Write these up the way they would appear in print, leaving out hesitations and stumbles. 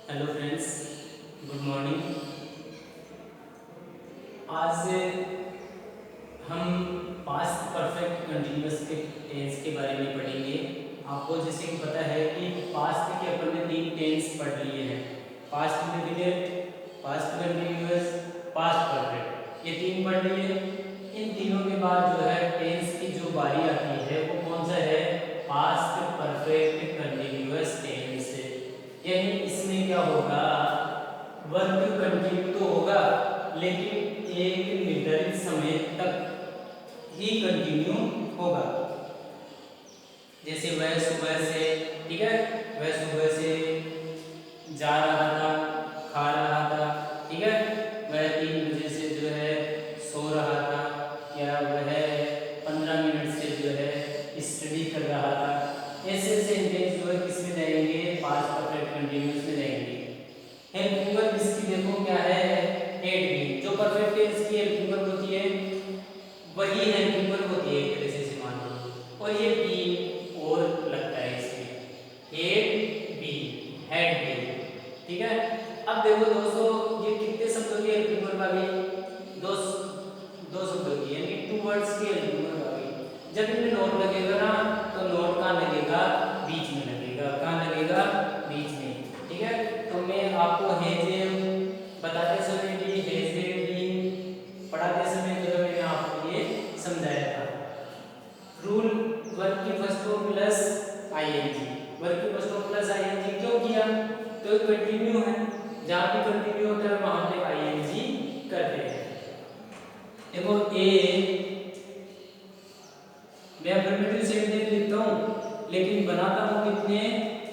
Hello friends, good morning. आज हम past perfect continuous के टेंस के बारे में पढ़ेंगे। आपको जैसे कि पता है कि पास्ट के अपन ने 3 टेंस पढ़ लिए हैं, past indefinite, past continuous, past perfect, ये 3 पढ़ लिए। इन तीनों के बाद जो है टेंस की जो बारी आती है वो कौन सा है? Past perfect continuous tense. यानी इसमें क्या होगा, वर्क कंटिन्यू तो होगा लेकिन एक निर्धारित समय तक ही कंटिन्यू होगा। जैसे वह सुबह से, ठीक है, वह सुबह से जा रहा था, खा रहा था, ठीक है, वह 3 बजे से जो है सो रहा था, या वह 15 मिनट से जो है स्टडी कर रहा था। ऐसे सेंटेंस जो है किसमें जाएंगे? पास्ट परफेक्ट कंटिन्यूअस में जाएंगे। हेल्पिंग वर्ब इसकी देखो क्या है? Had been. जो परफेक्ट टेंस की हेल्पिंग वर्ब होती है वही हेल्पिंग वर्ब होती है एक तरह से मान लो, और ये बी और लगता है इसमें, हेड बी, हेड बी, ठीक है। अब देखो दोस्तों, ये कितने शब्दों की हेल्पिंग वर्ब आ गई? दो शब्दों की, यानी 2 वर्ड्स की हेल्पिंग वर्ब आ गई। जब इनमें नॉट लगेगा ना तो नॉट कहाँ लगेगा? बीच में लगेगा। कहाँ लगेगा? बीच में, ठीक है। तो मैं आपको हेज बताते समय भी, हेज भी पढ़ाते समय जो है मैंने आपको ये समझाया था। रूल वर्ब की first form plus ING, verb की फर्स्ट फॉर्म प्लस आईएनजी क्यों किया? तो कंटिन्यू है, जहां भी कंटिन्यू होता है वहां पे आईएनजी करते हैं। देखो ए, मैं अफर्मेटिव सेंटेंस लिखता हूँ लेकिन बनाता हूँ कितने?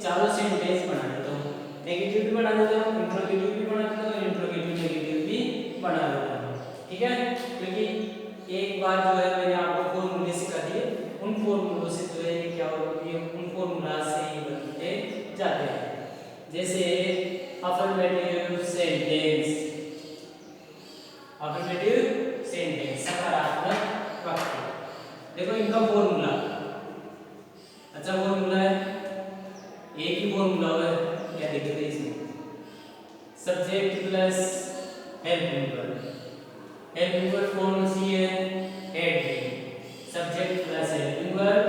चारों सेंटेंस बना देता हूँ। नेगेटिव भी बना देता हूँ, इंट्रोगेटिव भी बना देता हूँ, इंट्रोगेटिव नेगेटिव भी बना देता हूँ, ठीक है। क्योंकि एक बार जो है मैंने आपको फॉर्मूले सिखा दिए, उन फॉर्मूलों से जो है क्या होती है, उन फॉर्मूला से ही बनते जाते हैं। जैसे अफर्मेटिव सेंटेंस, अफर्मेटिव सेंटेंस सकारात्मक वाक्य। देखो इनका फॉर्मूला, अच्छा फॉर्मूला है, एक ही फॉर्मूला है, क्या दिक्कत है इसमें? Subject plus helping verb, helping verb कौन सी है? Had been. Subject plus helping verb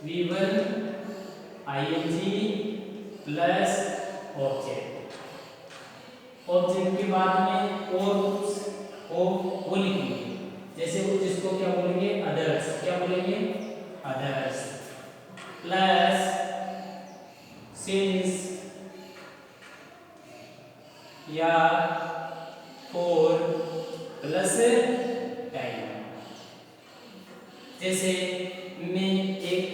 V1 ING plus object. Object के बाद में और वो लिखेंगे, जैसे वो जिसको क्या बोलेंगे? अदर्स। क्या बोलेंगे? अदर्स प्लस सिंस या फॉर प्लस टाइम। जैसे मैं एक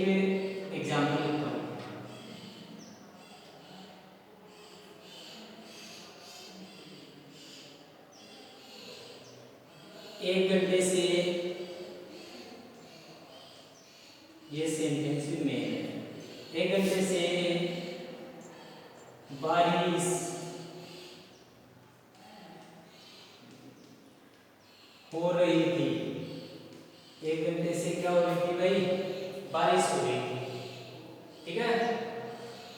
एग्जाम्पल लिखता हूँ, एक घंटे से, ये सेंटेंस भी मेन है, एक घंटे से बारिश हो रही थी। एक घंटे से क्या हो रही थी भाई? बारिश हो रही थी, ठीक है।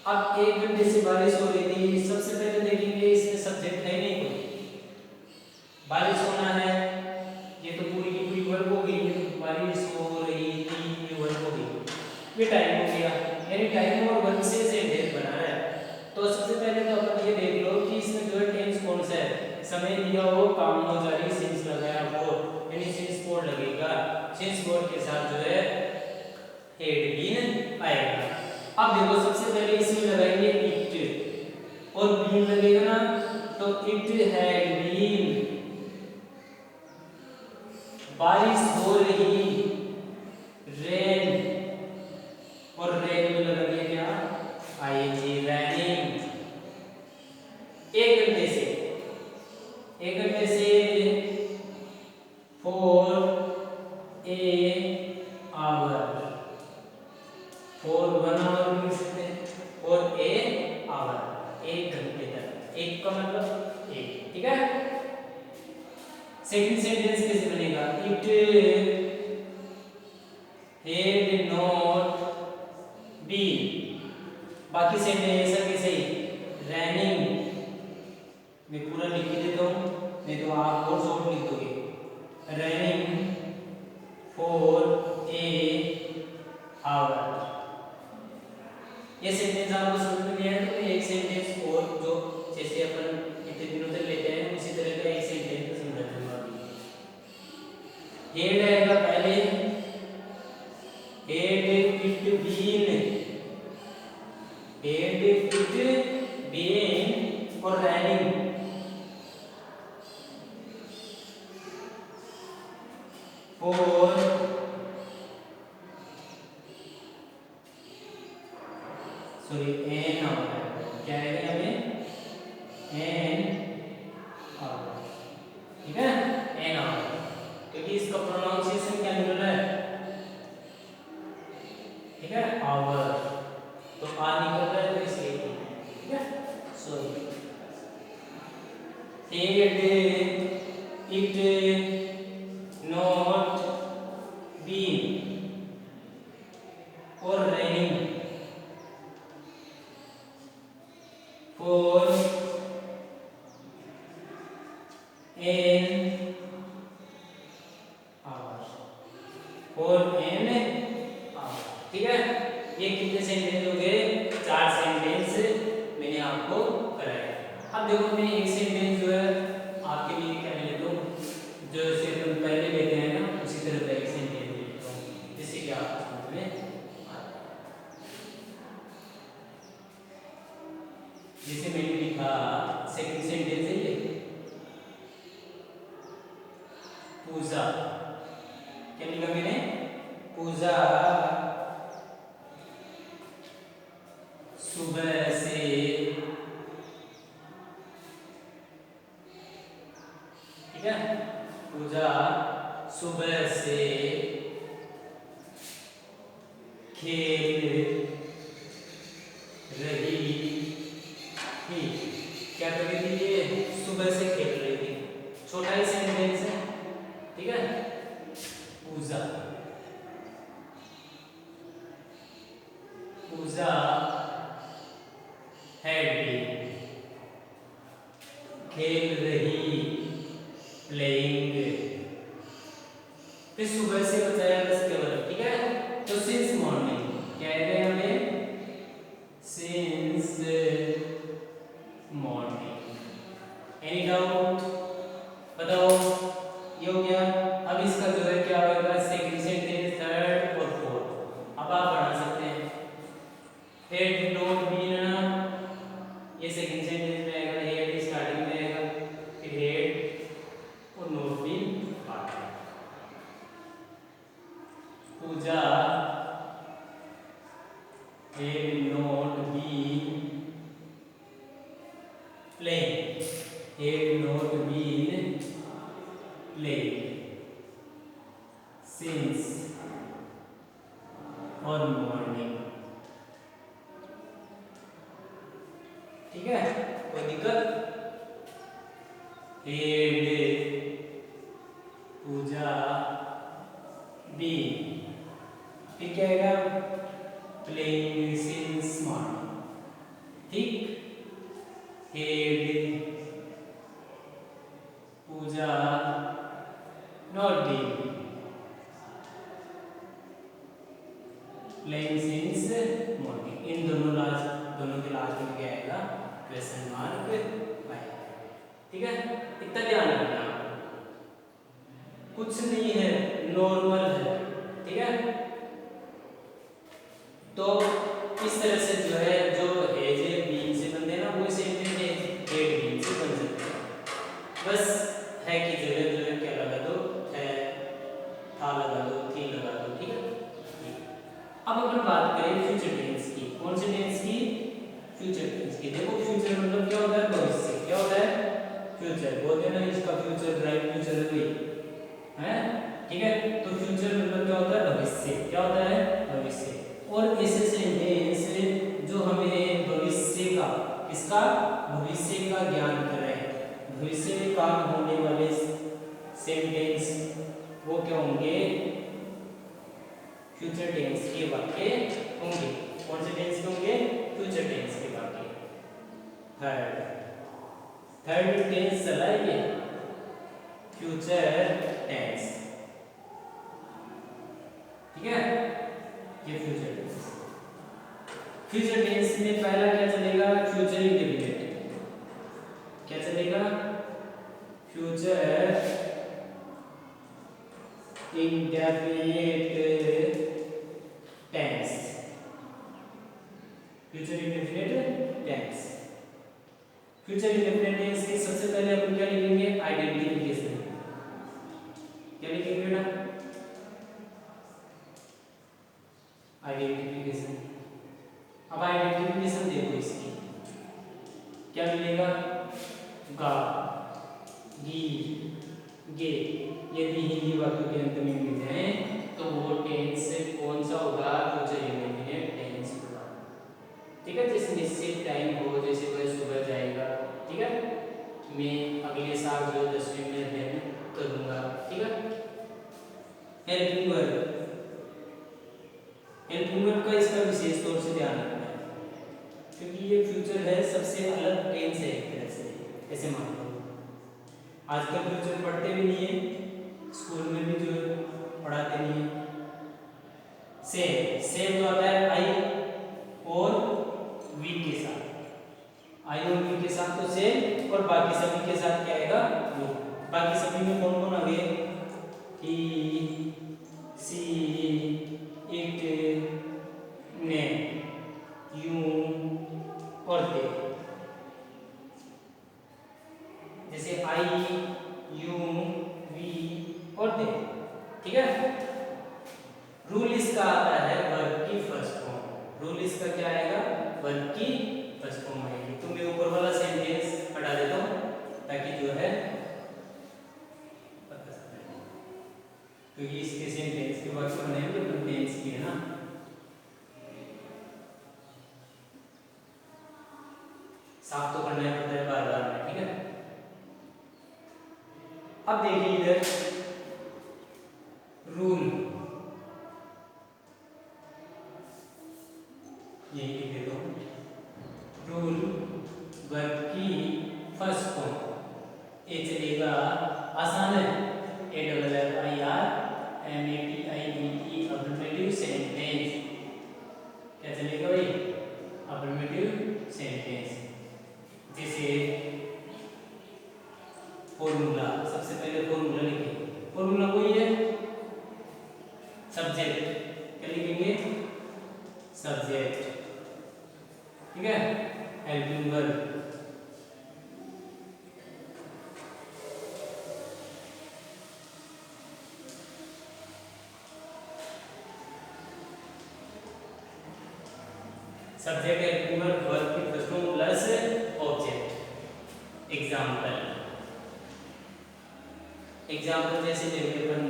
अब एक घंटे से बारिश हो रही थी, सबसे पहले देखेंगे इसमें सब्जेक्ट है नहीं कोई, बारिश होना है, ये तो पूरी की पूरी वर्ब हो गई, बारिश हो रही थी ये वर्ब हो गई, ये टाइम हो गया, यानी टाइम और वर्ब से सेंटेंस बना है। तो सबसे पहले तो अपन ये देख लो कि इसमें जो है टेंस कौन सा है। समय दिया हो, काम हो जारी, सिंस लगाया हो, यानी सिंस कोड लगेगा, सिंस कोड के साथ जो है हेड बीन आएगा। अब देखो सबसे पहले इसमें लगाएंगे इट, और बीन लगेगा ना, तो इट हैड बीन, बारिश हो रही, रेन, और रेन में लगा दिया क्या? ING, raining. एक घंटे से, एक घंटे से for a hour, for 1 hour भी लिख सकते हैं, फॉर ए आवर, एक घंटे तक, एक का मतलब एक, ठीक है। सेकंड सेंटेंस कैसे बनेगा? इट हैड नॉट बीन, बाकी सेंटेंस ऐसा कैसे ही, रैनिंग नहीं तो आप और शॉर्ट लिख दोगे, रनिंग फॉर ए आवर। ये सेंटेंस आपको समझ में नहीं आया तो मैं एक सेंटेंस और जो जैसे अपन इतने दिनों तक लेते हैं उसी तरह का एक सेंटेंस समझा दूंगा अभी। हेड आएगा पहले, हेड इट बीन और running for sorry an hour. क्या है हमें एन आवर, ठीक है, एन आवर, क्योंकि इसका प्रोनाउंसिएशन क्या निकल रहा है, ठीक है, आवर, तो आ निकल रहा है तो इसलिए, ठीक है। सॉरी, इट नॉट बीन और running for an hour, for an hour, ठीक है। ये कितने सेंटेंस हो गए, 4 सेंटेंस मैंने आपको कराए। अब देखो मैं एक सेंटेंस जो है आपके लिए क्या लेता हूँ, जो से अपन पहले लेते हैं ना उसी तरह का एक सेंटेंस लेता हूँ जिससे कि आपको समझ में आता है। जैसे मैंने लिखा सेकंड सेंटेंस है ये, पूजा, क्या लिखा मैंने, पूजा सुबह से ठीक है, पूजा सुबह से खेल रही थी। क्या कर रही थी ये, सुबह से खेल रही थी, छोटा ही सेंटेंस है, ठीक है। पूजा, पूजा had been खेल रही, प्लेइंग, फिर सुबह से बचाया बस केवल, ठीक है। तो सिंस मॉर्निंग क्या है हमें, सिंस मॉर्निंग। एनी डाउट, बताओ ये हो गया। अब इसका जो है क्या होगा, सेकंड सेंटेंस, थर्ड और फोर्थ अब आप बना सकते हैं। हेड नॉट बीन, ये सेकंड सेंटेंस में आएगा, हेड स्टार्टिंग में आएगा, फिर हेड और नॉट बीन बाद में। पूजा had not been playing, had not been playing since on morning, ठीक है, कोई दिक्कत। had पूजा been, फिर क्या आएगा, प्लेइंग सिंस मॉर्निंग, ठीक। Had Pooja not been playing since morning. इन दोनों के लास्ट में क्या आएगा, क्वेश्चन मार्क आएगा, ठीक है। इतना ध्यान रखना, कुछ नहीं है, नॉर्मल है, ठीक है। तो इस तरह से जो है, जो एज ए बीन से बनते हैं ना वो सेंटेंस हेड बीन से बन सकते हैं। बस है कि जगह जो है क्या लगा दो, है, था लगा दो, थी लगा दो, ठीक है। अब अपन बात करें फ्यूचर टेंस की। कौन से टेंस की, फ्यूचर टेंस की। देखो फ्यूचर मतलब क्या होता है, भविष्य। क्या होता है, फ्यूचर। बोलते हैं ना इसका फ्यूचर ब्राइट फ्यूचर है, ठीक है। तो फ्यूचर मतलब क्या होता है, भविष्य। क्या होता है, भविष्य। और ऐसे सेंटेंस जो हमें भविष्य का, इसका भविष्य का ज्ञान कराए, भविष्य में काम होने वाले सेंटेंस वो क्या होंगे, फ्यूचर टेंस के वाक्य होंगे। कौन से टेंस के होंगे, फ्यूचर टेंस के वाक्य। थर्ड टेंस चला है, फ्यूचर टेंस, ठीक है, ये फ्यूचर टेंस। फ्यूचर टेंस में पहला क्या चलेगा, फ्यूचर इंडेफिनिट। क्या चलेगा, future indefinite tense, future indefinite tense. Future indefinite tense के सबसे पहले अपन क्या लिखेंगे, आइडेंटिफिकेशन। क्या लिखेंगे बेटा, आइडेंटिफिकेशन। अब आइडेंटिफिकेशन देखो इसकी क्या मिलेगा, गा, गी, गे, यदि हिंदी वाक्यों के अंत में मिल जाए तो वो टेंस कौन सा होगा, फ्यूचर इंडेफिनिट टेंस होगा। ठीक है, जैसे निश्चित टाइम हो, जैसे वह सुबह जाएगा, ठीक है, मैं अगले साल जो 10वीं में अध्ययन करूंगा, ठीक है। हेल्पिंग वर्ब, हेल्पिंग वर्ब का इसका विशेष तौर से ध्यान रखना है क्योंकि ये फ्यूचर है, सबसे अलग टेंस है एक तरह से, ऐसे मान लो। आजकल फ्यूचर पढ़ते भी नहीं है, स्कूल में भी जो पढ़ाते नहीं है। सेम सेम जो आता है आई और वी के साथ, आई और वी के साथ तो सेम, और बाकी सभी के साथ क्या आएगा, वो। बाकी सभी में कौन कौन आ गए, ही, सी, इट, ने, यू और दे। जैसे आई, यू, वी और दे, ठीक है। रूल इसका आता है वर्ब की फर्स्ट फॉर्म। रूल इसका क्या आएगा, वर्ब की फर्स्ट फॉर्म आएगी। तो मैं ऊपर वाला सेंटेंस हटा देता हूँ ताकि जो है पता चले, क्योंकि इसके सेंटेंस के बाद बनाएंगे तो टेंस की है ना। साफ तो करना पड़ता है बार बार में, ठीक है। अब देखिए इधर रूल, यही लिख देता हूँ, रूल वर्ब की फर्स्ट फॉर्म। ए चलेगा, आसान है, AFFIRMATIVE, अफर्मेटिव सेंटेंस। क्या चलेगा भाई, अफर्मेटिव सेंटेंस। जैसे फॉर्मूला, सबसे पहले फॉर्मूला लिखेंगे, फॉर्मूला वही है, सब्जेक्ट, क्या लिखेंगे, सब्जेक्ट, ठीक है। Helping verb, subject helping verb, verb की first form plus object. Example, example जैसे देखिए अपन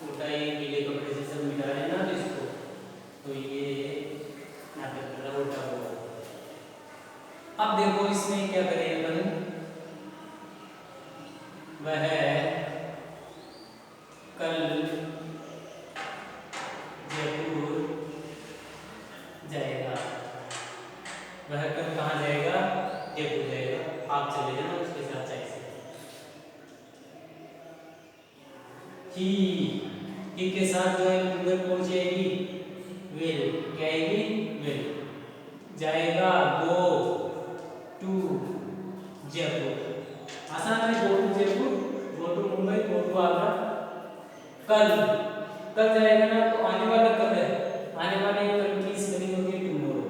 उठाए गीले कपड़े से सब मिटा रहे ना इसको, तो ये यहाँ पे कलर उठा हुआ। अब देखो इसमें क्या करें अपन, वह कल जयपुर जाएगा। वह कल कहाँ जाएगा, जयपुर जाएगा। आप चले जाना उसके साथ साइड से। ही के साथ जो है फिंगर कौन सी आएगी, विल, क्या आएगी, विल। जाएगा, गो टू जयपुर, आसान है, go to Jaipur, go to Mumbai, go to Agra. कल, कल जाएगा ना, तो आने वाला कब है, आने वाले कल की स्पेलिंग होगी tomorrow.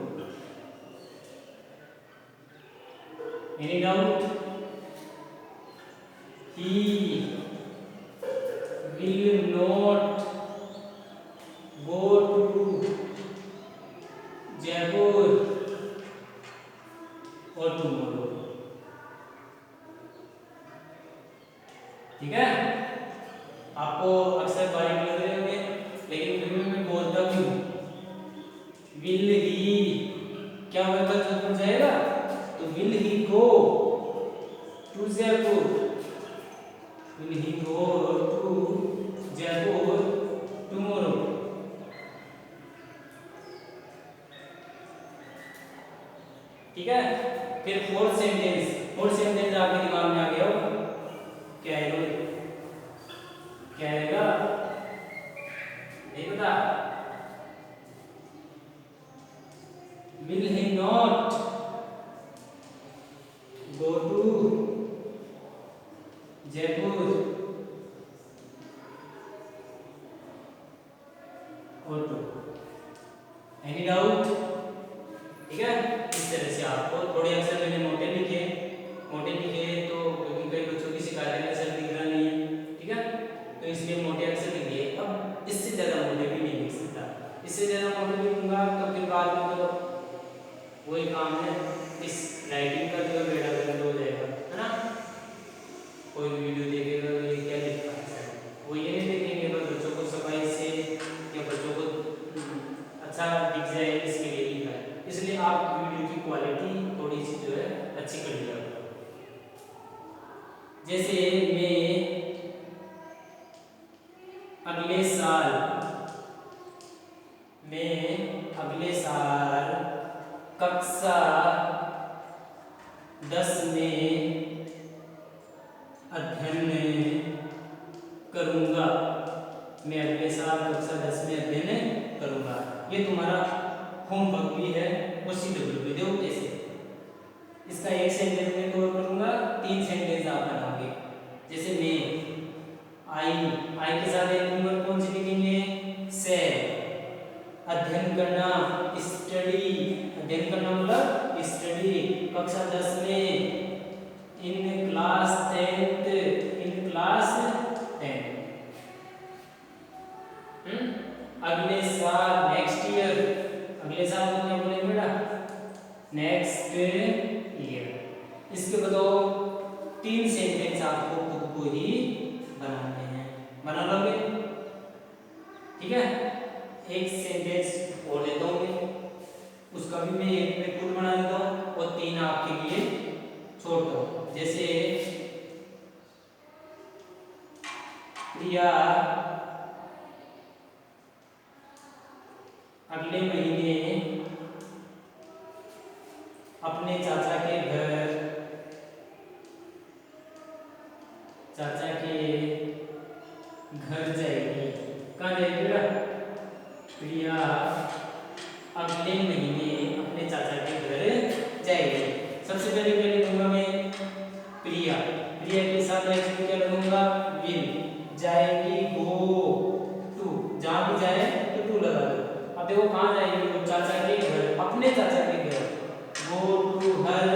Any doubt, he will not go to Jaipur or tomorrow, ठीक है। आपको अक्सर बारीक लग रहे होंगे, लेकिन फिर भी मैं बोलता हूँ, will he, क्या वह कल जयपुर जाएगा, तो will he go to Jaipur, will he go to Jaipur tomorrow, ठीक है। फिर फोर्थ सेंटेंस, और सेंटेंस आपके दिमाग में आ गया हो क्या है? क्या आएगा नहीं पता? Will he not go to Jaipur auto? Any doubt? ठीक है, इस तरह से आपको थोड़े अक्षर मैंने मोटे लिखे तो क्योंकि कई बच्चों की शिकायत है अक्षर दिख रहा नहीं है, ठीक है, तो इसलिए मोटे अक्षर लिख दिए। अब इससे ज़्यादा मोटे भी नहीं लिख सकता, इससे ज़्यादा मोटे लिखूंगा तो फिर बाद में तो वही काम है, इस राइटिंग का जो बेड़ा गर्क हो जाएगा, है ना। कोई भी वीडियो देखेगा तो ये क्या लिखा है वो ये नहीं देखेंगे, बस बच्चों को सफाई से या बच्चों को अच्छा दिख जाए इसके लिए लिखा है। इसलिए आप वीडियो की क्वालिटी थोड़ी सी जो है अच्छी कर लिया। जैसे मैं अगले साल कक्षा 10 में अध्ययन करूंगा। मैं अगले साल कक्षा 10 में अध्ययन करूंगा। ये तुम्हारा होमवर्क भी है और CW भी देखो कैसे। इसका एक सेंटेंस में कवर करूंगा, 3 सेंटेंस आप बनाओगे। जैसे मैं आई के साथ एक नंबर कौन सी लिखेंगे? से। अध्ययन करना स्टडी, अध्ययन करना मतलब स्टडी। कक्षा 10 में in class 10th, in class 10। अगले साल नेक्स्ट ईयर, अगले साल को क्या बोलेंगे बेटा? Next year. इसके बताओ 3 सेंटेंस आपको खुद को ही बनाने हैं, बना लोगे? ठीक है, एक सेंटेंस और लेता हूँ मैं, उसका भी मैं एक में खुद बना देता हूँ और 3 आपके लिए छोड़ता हूँ। जैसे प्रिया अगले महीने अपने चाचा के घर जाएगी। कहाँ जाएगी बेटा? प्रिया अगले महीने अपने चाचा के घर जाएगी। सबसे पहले दूंगा मैं प्रिया के साथ नेक्स्ट क्या लगूंगा? विल। जाएगी गो टू, जहाँ भी जाए तो टू लगा दो। अब देखो कहाँ जाएगी? वो चाचा के घर, अपने चाचा के घर। गो टू हर,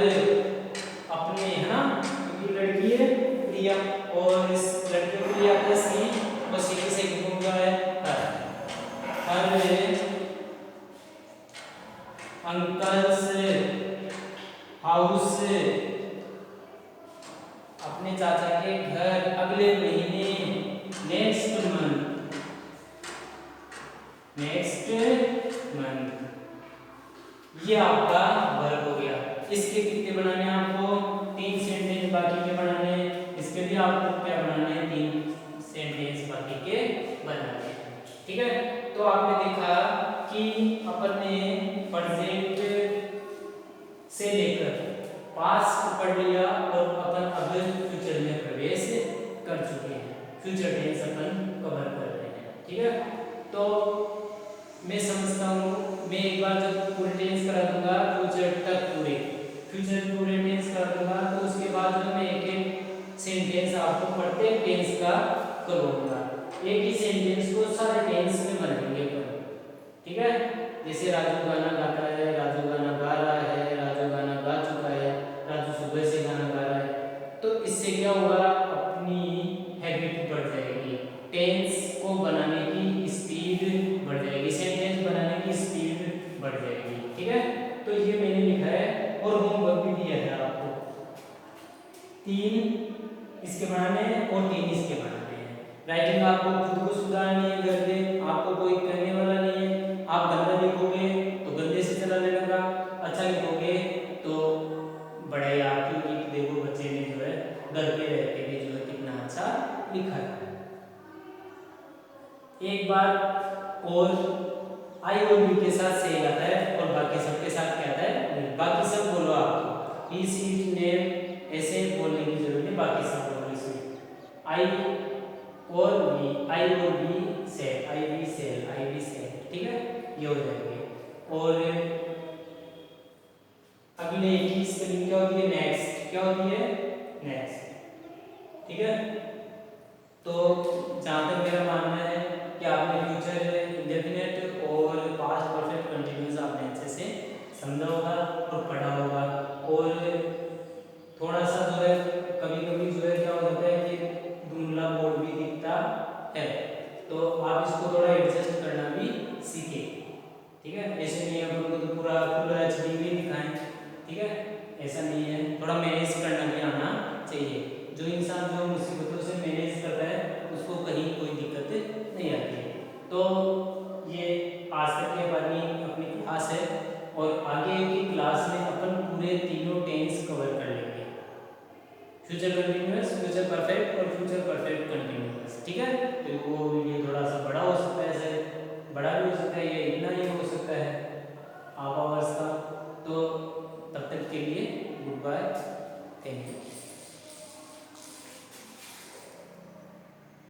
अपने, है ना, क्योंकि लड़की है प्रिया और इस लड़के को प्रिया का सी और सी से लिखूंगा है हर अंकल्स हाउस, अपने चाचा के घर अगले महीने, नेक्स्ट मंथ। ये आपका वर्ब हो गया। इसके कितने बनाने हैं आपको? 3 सेंटेंस बाकी के बनाने हैं। इसके लिए आपको क्या बनाने हैं? 3 सेंटेंस बाकी के बनाने हैं। ठीक है, तो आपने देखा कि अपन ने प्रेजेंट से लेकर पास्ट पढ़ लिया और अपन अब फ्यूचर में प्रवेश कर चुके हैं। फ्यूचर टेंस अपन कवर कर रहे हैं। ठीक है, तो मैं समझता हूँ मैं एक बार जब पूरे टेंस करा दूंगा फ्यूचर पूरे टेंस करा दूंगा तो उसके बाद जो मैं एक सेंटेंस आपको पढ़ते टेंस का करूँगा। एक ही सेंटेंस को सारे टेंस में बनाएंगे अपन। ठीक है, जैसे राजू गाना गाता है, राजू गाना गा रहा है, राजू गाना गा चुका है, राजू सुबह से गाना गा रहा है। तो इससे क्या होगा? अपनी हैबिट बढ़ जाएगी, टेंस को बनाने की स्पीड बढ़ जाएगी, सेंटेंस बनाने की स्पीड बढ़ जाएगी। ठीक है, तो ये मैंने लिखा है और होमवर्क भी दिया है आपको। 3 इसके बनाने हैं और 3 इसके बनाने हैं। राइटिंग आपको खुद को सुधारनी है घर में, आपको कोई कहने वाला नहीं है। आप गंदा लिखोगे तो गंदे से चला लेगा, अच्छा लिखोगे तो बढ़ेगा। क्योंकि देखो बच्चे ने जो है घर पे रह के भी जो है कितना अच्छा लिखा है। एक बार और आई और बी के साथ सेल आता है और बाकी सबके साथ क्या आता है? बाकी सब बोलो आप। ही सी इट नेम ऐसे बोलने की जरूरत है बाकी सब लोगों से। आई और बी सेल, आई बी सेल, आई बी सेल, ठीक है, ये हो जाएंगे। और अगले की स्पेलिंग क्या होती है? नेक्स्ट। क्या होती है? नेक्स्ट, ठीक है। तो जहाँ तक मेरा मानना है कि आपने फ्यूचर इंडेफिनिट और पास्ट परफेक्ट कंटिन्यूअस आपने अच्छे से समझा होगा और पढ़ा होगा। और थोड़ा सा जो है कभी कभी जो है क्या हो जाता है कि धुंधला बोर्ड भी दिखता है, तो आप इसको थोड़ा एडजस्ट करना भी सीखें, ठीक है। ऐसे नहीं है अपन को तो पूरा फुल एचडी में दिखाएं, ठीक है, ऐसा नहीं है, थोड़ा मैनेज करना भी आना चाहिए। जो इंसान जो मुसीबतों से मैनेज करता है उसको कहीं कोई दिक्कत नहीं आती है। तो ये आज तक की हमारी अपनी क्लास है और आगे की क्लास में अपन पूरे तीनों टेंस कवर कर लेंगे, फ्यूचर कंटिन्यूअस, फ्यूचर परफेक्ट और फ्यूचर परफेक्ट कंटिन्यूअस, ठीक है। तो वो वीडियो थोड़ा सा बड़ा हो सकता है, ऐसे बड़ा भी हो सकता है, ये इतना ही हो सकता है हाफ आवर्स का। तो तब तक के लिए गुड बाय, थैंक यू।